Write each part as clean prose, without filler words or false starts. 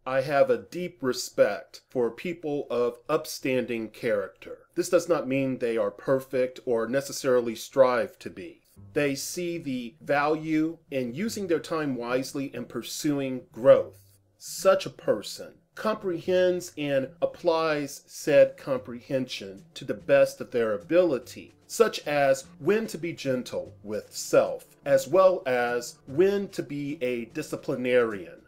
I have a deep respect for people of upstanding character. This does not mean they are perfect or necessarily strive to be. They see the value in using their time wisely and pursuing growth. Such a person comprehends and applies said comprehension to the best of their ability, such as when to be gentle with self, as well as when to be a disciplinarian.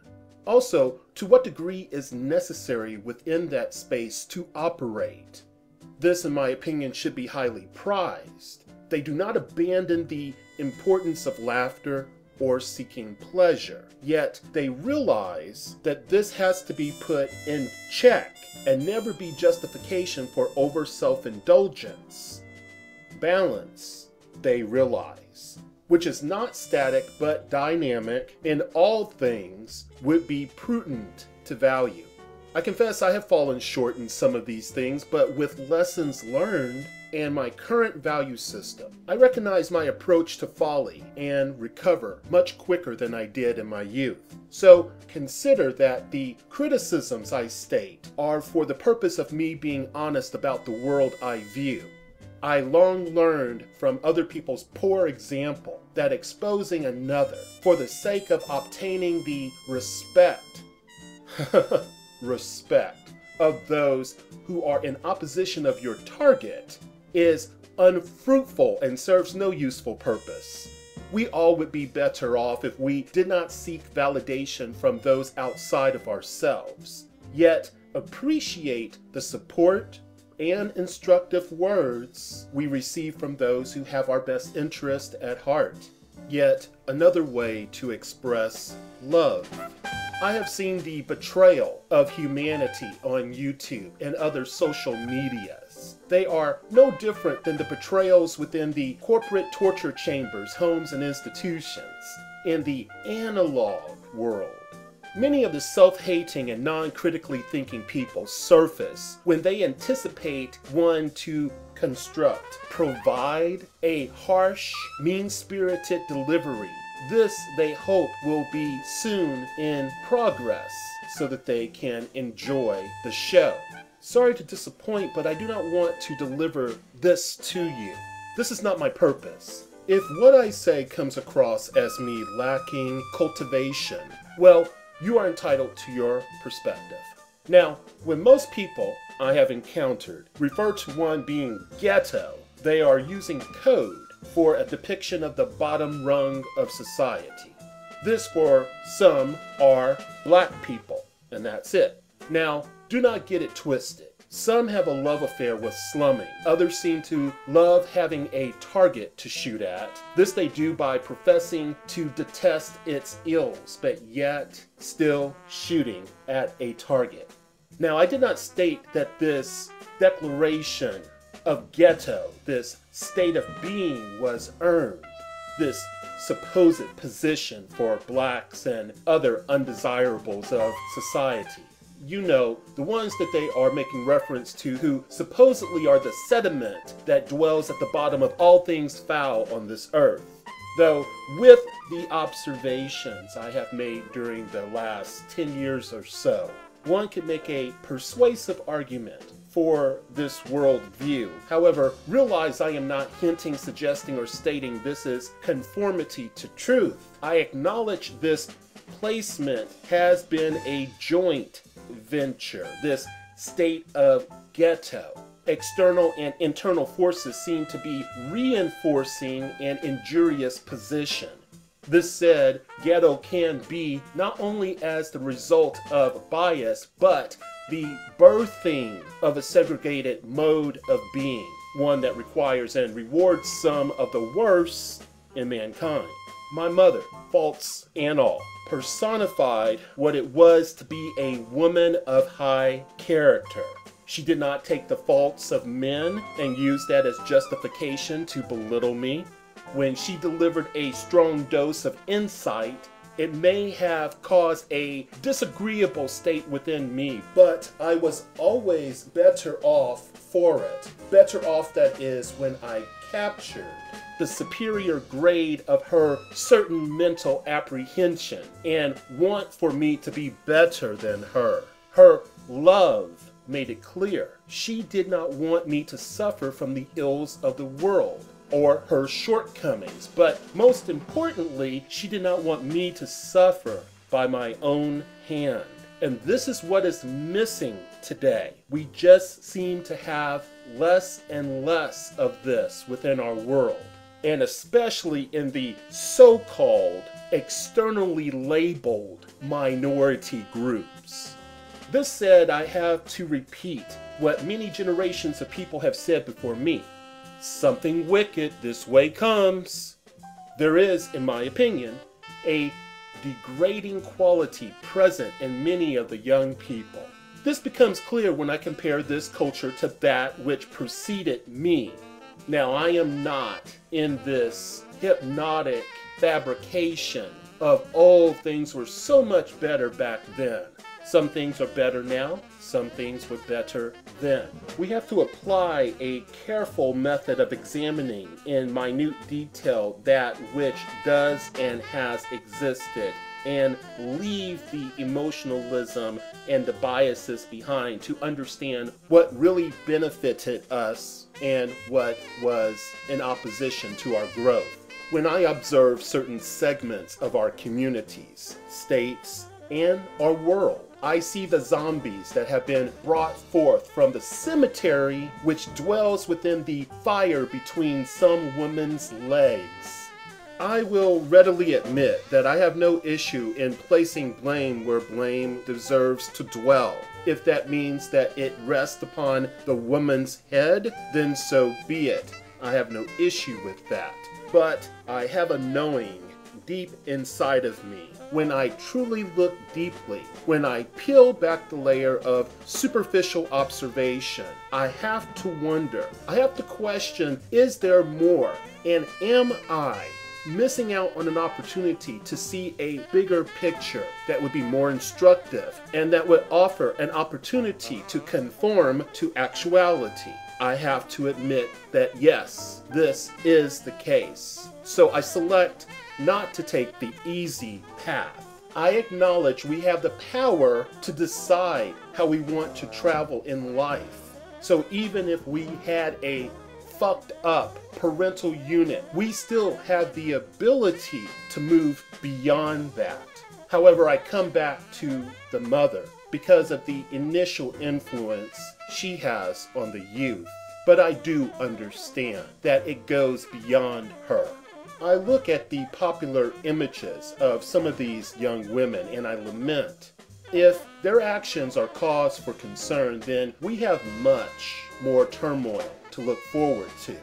Also, to what degree is necessary within that space to operate. This, in my opinion, should be highly prized. They do not abandon the importance of laughter or seeking pleasure, yet they realize that this has to be put in check and never be justification for over self-indulgence. Balance, they realize, which is not static but dynamic in all things, would be prudent to value. I confess I have fallen short in some of these things, but with lessons learned and my current value system, I recognize my approach to folly and recover much quicker than I did in my youth. So consider that the criticisms I state are for the purpose of me being honest about the world I view. I long learned from other people's poor example that exposing another for the sake of obtaining the respect of those who are in opposition of your target is unfruitful and serves no useful purpose. We all would be better off if we did not seek validation from those outside of ourselves, yet appreciate the support and instructive words we receive from those who have our best interest at heart. Yet another way to express love. I have seen the betrayal of humanity on YouTube and other social medias. They are no different than the betrayals within the corporate torture chambers, homes, and institutions in the analog world. Many of the self-hating and non-critically thinking people surface when they anticipate one to construct, provide a harsh, mean-spirited delivery. This, they hope, will be soon in progress so that they can enjoy the show. Sorry to disappoint, but I do not want to deliver this to you. This is not my purpose. If what I say comes across as me lacking cultivation, well, you are entitled to your perspective. Now, when most people I have encountered refer to one being ghetto, they are using code for a depiction of the bottom rung of society. This, for some, are black people, and that's it. Now, do not get it twisted. Some have a love affair with slumming. Others seem to love having a target to shoot at. This they do by professing to detest its ills, but yet still shooting at a target. Now, I did not state that this declaration of ghetto, this state of being, was earned. This supposed position for blacks and other undesirables of society. You know, the ones that they are making reference to, who supposedly are the sediment that dwells at the bottom of all things foul on this earth. Though, with the observations I have made during the last 10 years or so, one could make a persuasive argument for this world view. However, realize I am not hinting, suggesting, or stating this is conformity to truth. I acknowledge this placement has been a joint venture, this state of ghetto. External and internal forces seem to be reinforcing an injurious position. This said, ghetto can be not only as the result of bias, but the birthing of a segregated mode of being, one that requires and rewards some of the worst in mankind. My mother, faults and all, personified what it was to be a woman of high character. She did not take the faults of men and use that as justification to belittle me. When she delivered a strong dose of insight It may have caused a disagreeable state within me, but I was always better off for it. Better off, that is, when I captured the superior grade of her certain mental apprehension and want for me to be better than her. Her love made it clear she did not want me to suffer from the ills of the world or her shortcomings, but most importantly, she did not want me to suffer by my own hand. And this is what is missing today. We just seem to have less and less of this within our world, and especially in the so-called externally labeled minority groups. This said, I have to repeat what many generations of people have said before me. Something wicked this way comes. There is, in my opinion, a degrading quality present in many of the young people. This becomes clear when I compare this culture to that which preceded me. Now, I am not in this hypnotic fabrication of, oh, things were so much better back then. Some things are better now, some things were better then. We have to apply a careful method of examining in minute detail that which does and has existed, and leave the emotionalism and the biases behind to understand what really benefited us and what was in opposition to our growth. When I observe certain segments of our communities, states, and our world, I see the zombies that have been brought forth from the cemetery which dwells within the fire between some women's legs. I will readily admit that I have no issue in placing blame where blame deserves to dwell. If that means that it rests upon the woman's head, then so be it. I have no issue with that. But I have a knowing deep inside of me. When I truly look deeply, when I peel back the layer of superficial observation, I have to wonder, I have to question, is there more? And am I missing out on an opportunity to see a bigger picture that would be more instructive and that would offer an opportunity to conform to actuality? I have to admit that yes, this is the case. So I select not to take the easy path. I acknowledge we have the power to decide how we want to travel in life. So even if we had a fucked up parental unit, we still have the ability to move beyond that. However, I come back to the mother because of the initial influence she has on the youth. But I do understand that it goes beyond her. I look at the popular images of some of these young women and I lament. If their actions are cause for concern, then we have much more turmoil to look forward to.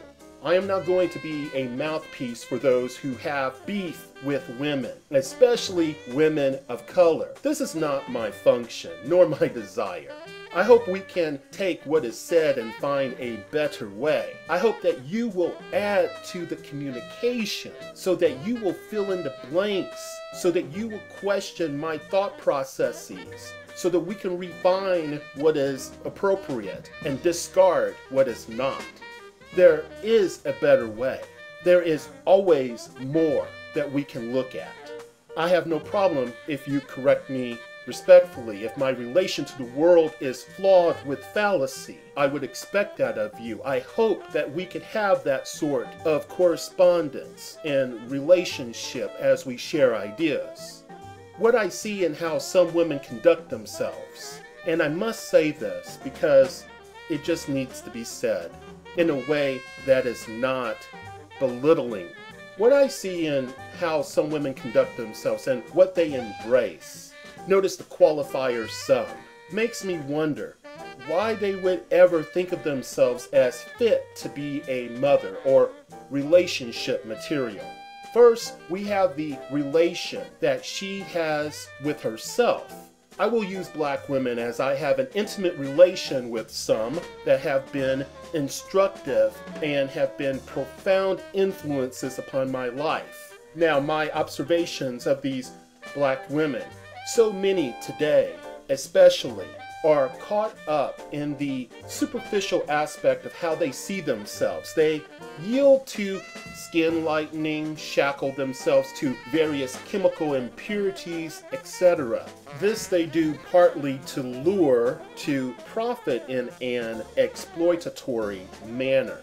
I am not going to be a mouthpiece for those who have beef with women, especially women of color. This is not my function, nor my desire. I hope we can take what is said and find a better way. I hope that you will add to the communication so that you will fill in the blanks, so that you will question my thought processes, so that we can refine what is appropriate and discard what is not. There is a better way. There is always more that we can look at. I have no problem if you correct me respectfully. If my relation to the world is flawed with fallacy, I would expect that of you. I hope that we could have that sort of correspondence and relationship as we share ideas. What I see in how some women conduct themselves, and I must say this because it just needs to be said in a way that is not belittling. What I see in how some women conduct themselves and what they embrace, notice the qualifier some, makes me wonder why they would ever think of themselves as fit to be a mother or relationship material. First, we have the relation that she has with herself. I will use black women as I have an intimate relation with some that have been instructive and have been profound influences upon my life. Now, my observations of these black women. So many today, especially, are caught up in the superficial aspect of how they see themselves. They yield to skin lightening, shackle themselves to various chemical impurities, etc. This they do partly to lure, to profit in an exploitatory manner.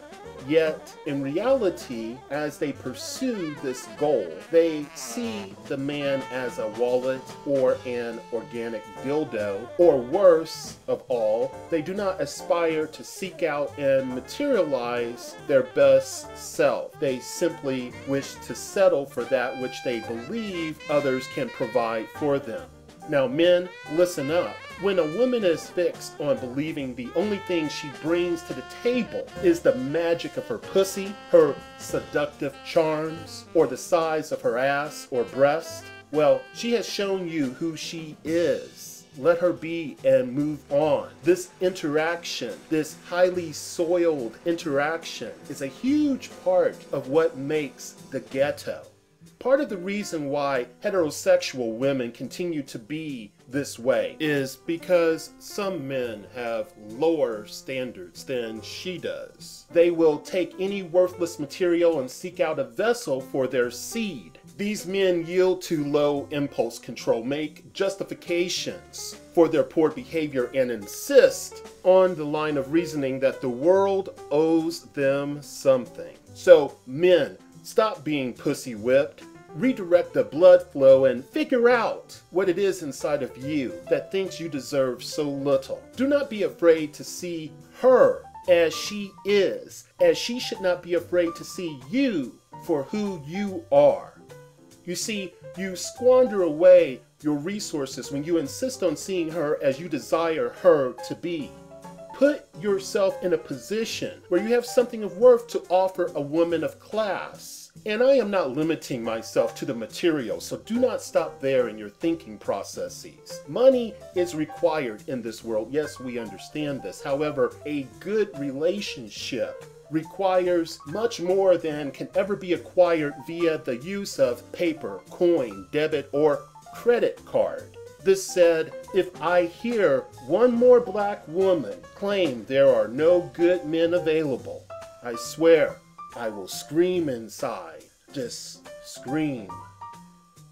Yet, in reality, as they pursue this goal, they see the man as a wallet or an organic dildo, or worse of all, they do not aspire to seek out and materialize their best self. They simply wish to settle for that which they believe others can provide for them. Now, men, listen up. When a woman is fixed on believing the only thing she brings to the table is the magic of her pussy, her seductive charms, or the size of her ass or breast, well, she has shown you who she is. Let her be and move on. This interaction, this highly soiled interaction, is a huge part of what makes the ghetto. Part of the reason why heterosexual women continue to be this way is because some men have lower standards than she does. They will take any worthless material and seek out a vessel for their seed. These men yield to low impulse control, make justifications for their poor behavior, and insist on the line of reasoning that the world owes them something. So, men, stop being pussy whipped. Redirect the blood flow and figure out what it is inside of you that thinks you deserve so little. Do not be afraid to see her as she is, as she should not be afraid to see you for who you are. You see, you squander away your resources when you insist on seeing her as you desire her to be. Put yourself in a position where you have something of worth to offer a woman of class. And I am not limiting myself to the material, so do not stop there in your thinking processes. Money is required in this world. Yes, we understand this. However, a good relationship requires much more than can ever be acquired via the use of paper, coin, debit, or credit card. This said, if I hear one more black woman claim there are no good men available, I swear I will scream inside. Just scream.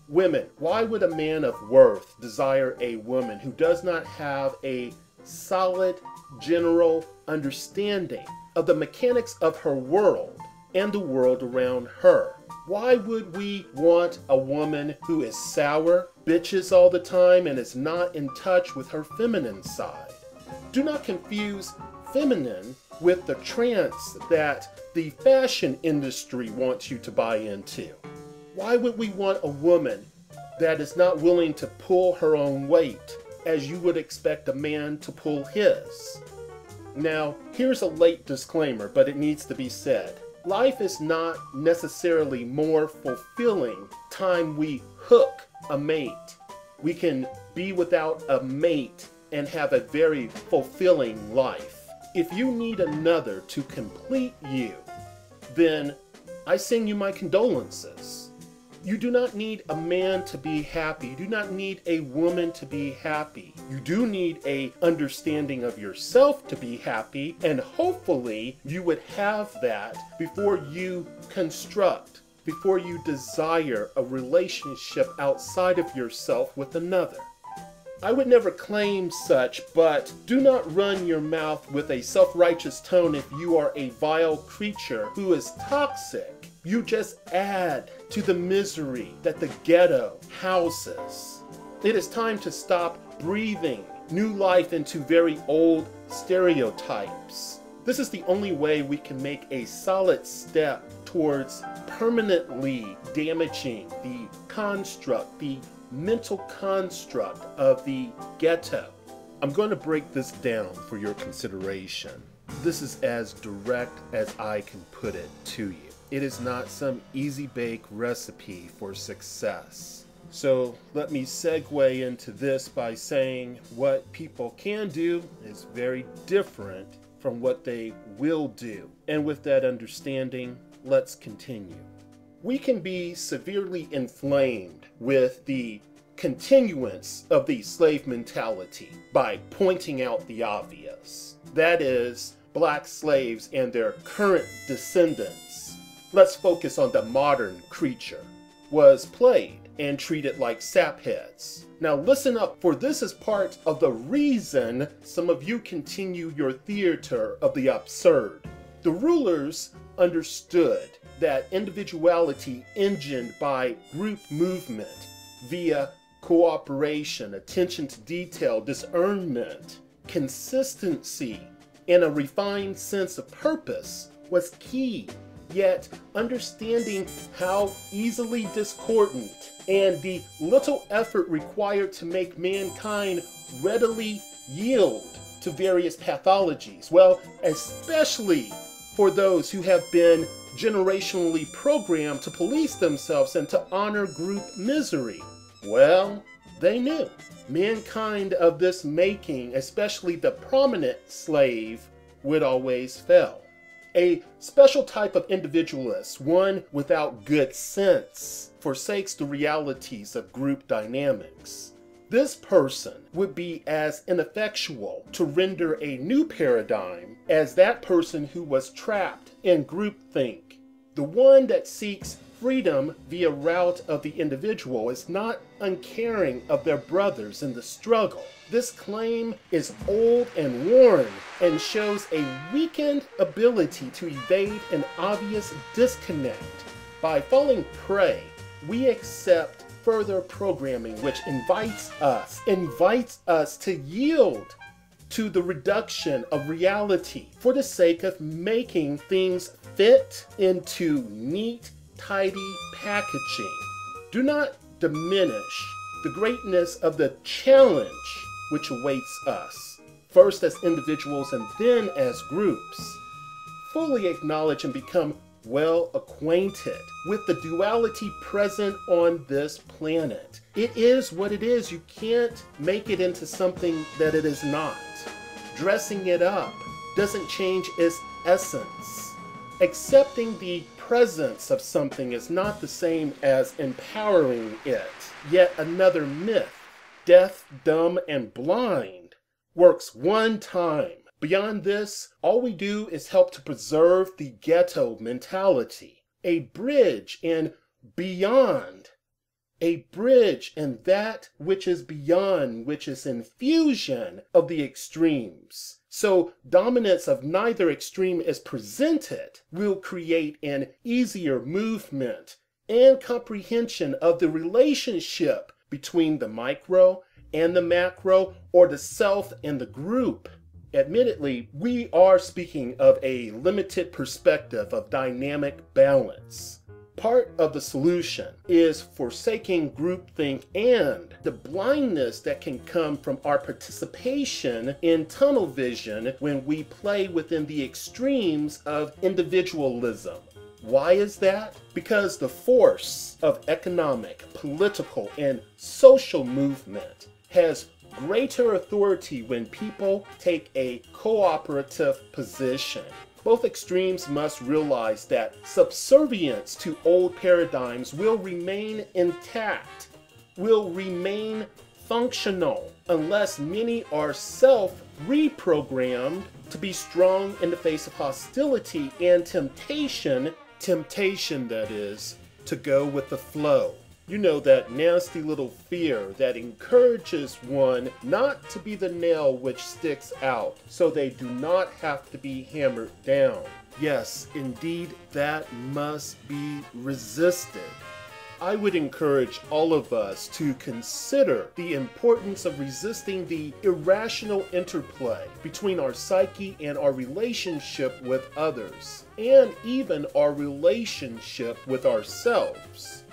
Women, why would a man of worth desire a woman who does not have a solid general understanding of the mechanics of her world and the world around her? Why would we want a woman who is sour, bitches all the time, and is not in touch with her feminine side? Do not confuse feminine with the trance that the fashion industry wants you to buy into. Why would we want a woman that is not willing to pull her own weight as you would expect a man to pull his? Now, here's a late disclaimer, but it needs to be said. Life is not necessarily more fulfilling time we hook a mate. We can be without a mate and have a very fulfilling life. If you need another to complete you, then I send you my condolences. You do not need a man to be happy. You do not need a woman to be happy. You do need an understanding of yourself to be happy, and hopefully you would have that before you construct, before you desire a relationship outside of yourself with another. I would never claim such, but do not run your mouth with a self-righteous tone if you are a vile creature who is toxic. You just add to the misery that the ghetto houses. It is time to stop breathing new life into very old stereotypes. This is the only way we can make a solid step towards permanently damaging the construct, the mental construct of the ghetto. I'm going to break this down for your consideration. This is as direct as I can put it to you. It is not some easy bake recipe for success. So let me segue into this by saying what people can do is very different from what they will do. And with that understanding, let's continue. We can be severely inflamed with the continuance of the slave mentality by pointing out the obvious. That is, black slaves and their current descendants, let's focus on the modern creature, was played and treated like sapheads. Now listen up, for this is part of the reason some of you continue your theater of the absurd. The rulers understood that individuality engined by group movement via cooperation, attention to detail, discernment, consistency, and a refined sense of purpose was key. Yet understanding how easily discordant and the little effort required to make mankind readily yield to various pathologies, well, especially for those who have been generationally programmed to police themselves and to honor group misery. Well, they knew. Mankind of this making, especially the prominent slave, would always fail. A special type of individualist, one without good sense, forsakes the realities of group dynamics. This person would be as ineffectual to render a new paradigm as that person who was trapped in groupthink. The one that seeks freedom via route of the individual is not uncaring of their brothers in the struggle. This claim is old and worn and shows a weakened ability to evade an obvious disconnect. By falling prey, we accept further programming which invites us to yield to the reduction of reality for the sake of making things fit into neat, tidy packaging. Do not diminish the greatness of the challenge which awaits us, first as individuals and then as groups. Fully acknowledge and become well acquainted with the duality present on this planet. It is what it is. You can't make it into something that it is not. Dressing it up doesn't change its essence. Accepting the presence of something is not the same as empowering it. Yet another myth, deaf, dumb, and blind, works one time. Beyond this, all we do is help to preserve the ghetto mentality. A bridge and beyond. A bridge and that which is beyond, which is infusion of the extremes. So dominance of neither extreme is presented will create an easier movement and comprehension of the relationship between the micro and the macro, or the self and the group. Admittedly, we are speaking of a limited perspective of dynamic balance. Part of the solution is forsaking groupthink and the blindness that can come from our participation in tunnel vision when we play within the extremes of individualism. Why is that? Because the force of economic, political, and social movement has greater authority when people take a cooperative position. Both extremes must realize that subservience to old paradigms will remain intact, will remain functional, unless many are self-reprogrammed to be strong in the face of hostility and temptation, that is, to go with the flow. You know, that nasty little fear that encourages one not to be the nail which sticks out, so they do not have to be hammered down. Yes, indeed, that must be resisted. I would encourage all of us to consider the importance of resisting the irrational interplay between our psyche and our relationship with others, and even our relationship with ourselves.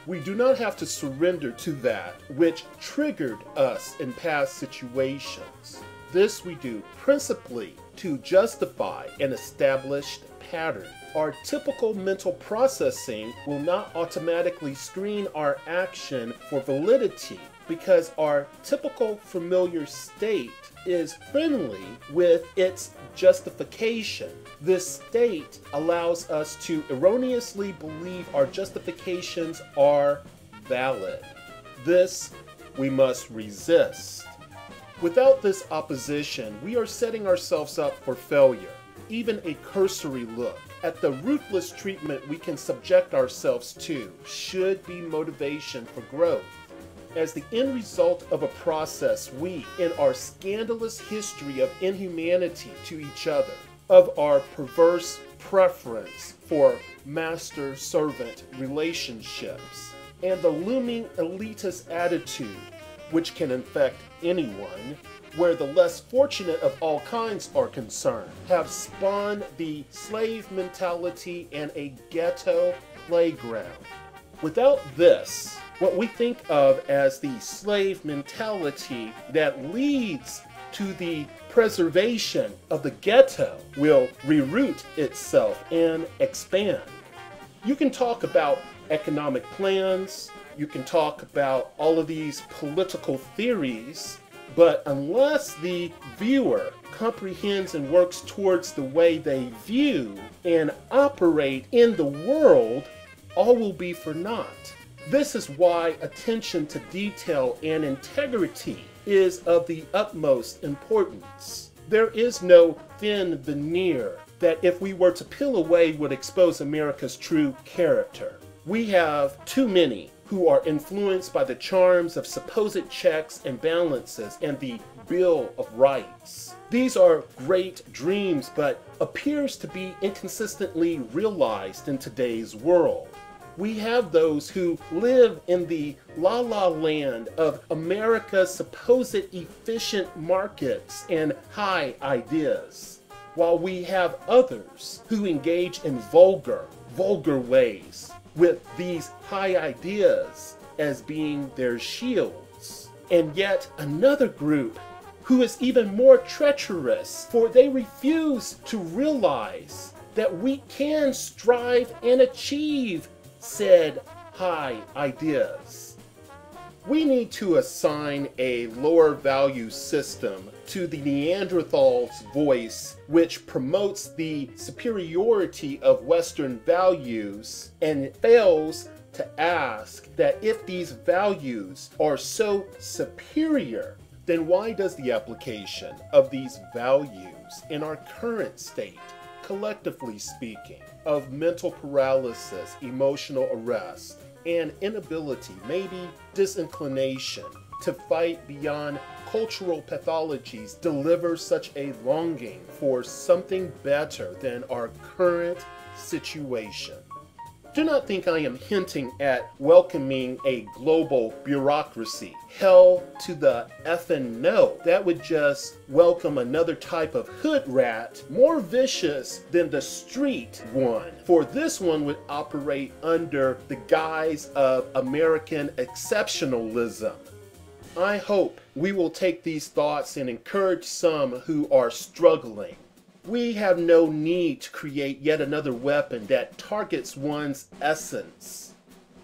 We do not have to surrender to that which triggered us in past situations. This we do principally to justify an established pattern. Our typical mental processing will not automatically screen our action for validity because our typical familiar state is friendly with its justification. This state allows us to erroneously believe our justifications are valid. This we must resist. Without this opposition, we are setting ourselves up for failure. Even a cursory look at the ruthless treatment we can subject ourselves to should be motivation for growth. As the end result of a process, we, in our scandalous history of inhumanity to each other, of our perverse preference for master-servant relationships, and the looming elitist attitude, which can infect anyone, where the less fortunate of all kinds are concerned, have spawned the slave mentality and a ghetto playground. Without this, what we think of as the slave mentality that leads to the preservation of the ghetto will reroot itself and expand. You can talk about economic plans, you can talk about all of these political theories, but unless the viewer comprehends and works towards the way they view and operate in the world, all will be for naught. This is why attention to detail and integrity is of the utmost importance. There is no thin veneer that if we were to peel away would expose America's true character. We have too many who are influenced by the charms of supposed checks and balances and the Bill of Rights. These are great dreams, but appears to be inconsistently realized in today's world. We have those who live in the la-la land of America's supposed efficient markets and high ideas, while we have others who engage in vulgar ways with these high ideas as being their shields. And yet another group who is even more treacherous, for they refuse to realize that we can strive and achieve said high ideas. We need to assign a lower value system to the Neanderthal's voice, which promotes the superiority of Western values and fails to ask that if these values are so superior, then why does the application of these values in our current state, collectively speaking, of mental paralysis, emotional arrest, and inability, maybe disinclination, to fight beyond cultural pathologies deliver such a longing for something better than our current situation? Do not think I am hinting at welcoming a global bureaucracy. Hell to the effing no. That would just welcome another type of hood rat, more vicious than the street one. For this one would operate under the guise of American exceptionalism. I hope we will take these thoughts and encourage some who are struggling. We have no need to create yet another weapon that targets one's essence.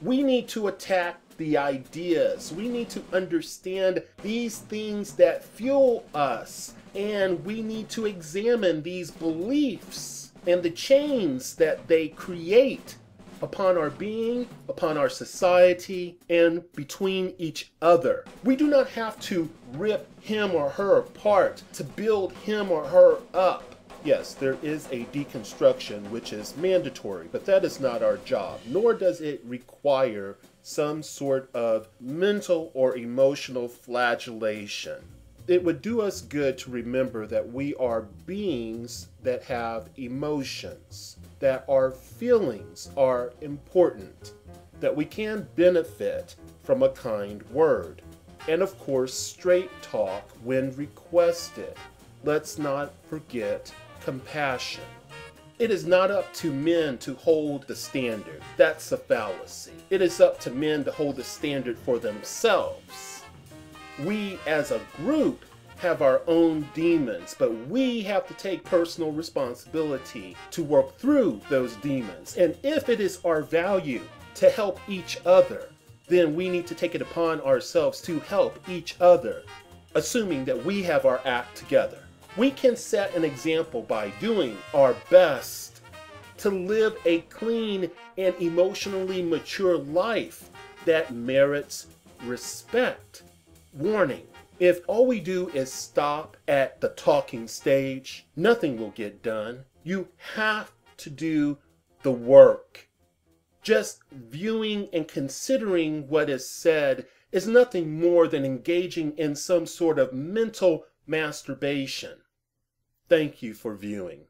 We need to attack the ideas. We need to understand these things that fuel us, and we need to examine these beliefs and the chains that they create upon our being, upon our society, and between each other. We do not have to rip him or her apart to build him or her up. Yes, there is a deconstruction which is mandatory, but that is not our job, nor does it require some sort of mental or emotional flagellation. It would do us good to remember that we are beings that have emotions, that our feelings are important, that we can benefit from a kind word, and of course straight talk when requested. Let's not forget compassion. It is not up to men to hold the standard. That's a fallacy. It is up to men to hold the standard for themselves. We as a group have our own demons, but we have to take personal responsibility to work through those demons. And if it is our value to help each other, then we need to take it upon ourselves to help each other, assuming that we have our act together. We can set an example by doing our best to live a clean and emotionally mature life that merits respect. Warning, if all we do is stop at the talking stage, nothing will get done. You have to do the work. Just viewing and considering what is said is nothing more than engaging in some sort of mental masturbation. Thank you for viewing.